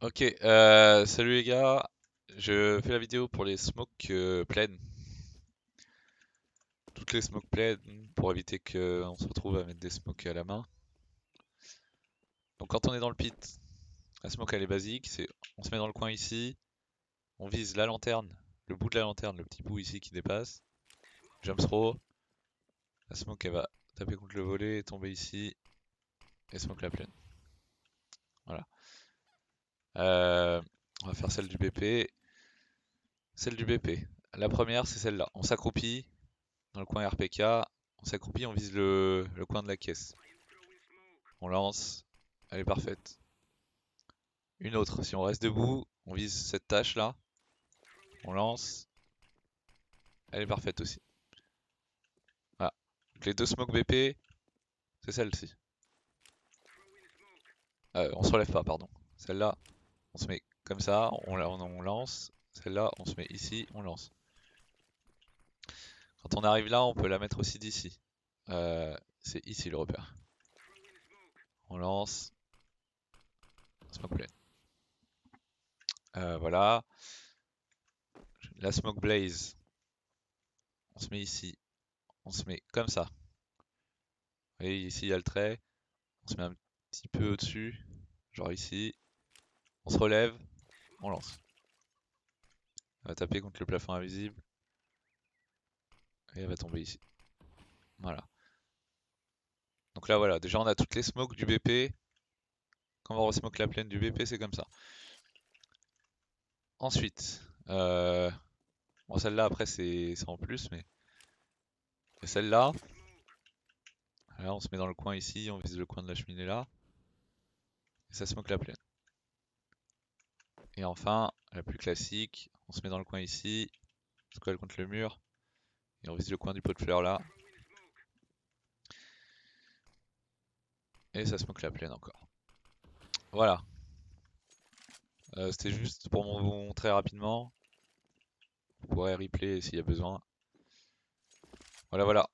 Ok, salut les gars, je fais la vidéo pour les smokes plaines, toutes les smokes plaines pour éviter qu'on se retrouve à mettre des smokes à la main. Donc quand on est dans le pit, la smoke elle est basique, c'est on se met dans le coin ici, on vise la lanterne, le bout de la lanterne, le petit bout ici qui dépasse, jump throw, la smoke elle va taper contre le volet, tomber ici et smoke la plaine. Voilà. On va faire celle du BP. Celle du BP. La première c'est celle-là, on s'accroupit dans le coin RPK, on s'accroupit, on vise le coin de la caisse. On lance, elle est parfaite. Une autre, si on reste debout, on vise cette tâche là, on lance, elle est parfaite aussi. Voilà. Donc les deux smoke BP, c'est celle-ci. On se relève pas, pardon. Celle-là, on se met comme ça, on lance. Celle-là, on se met ici, on lance. Quand on arrive là, on peut la mettre aussi d'ici. C'est ici le repère. On lance, smoke plane. Voilà. La smoke blaze, on se met ici, on se met comme ça. Vous voyez, ici il y a le trait, on se met un petit peu au-dessus, genre ici. On se relève, on lance. Elle va taper contre le plafond invisible et elle va tomber ici. Voilà. Donc là voilà, déjà on a toutes les smokes du BP. Quand on va resmoke la plaine du BP, c'est comme ça. Ensuite, bon celle-là après c'est en plus, mais celle-là, là on se met dans le coin ici, on vise le coin de la cheminée là, et ça smoke la plaine. Et enfin, la plus classique, on se met dans le coin ici, on se colle contre le mur, et on vise le coin du pot de fleurs là, et ça smoke la plaine encore. Voilà. C'était juste pour vous montrer rapidement. Vous pourrez replay s'il y a besoin. Voilà, voilà.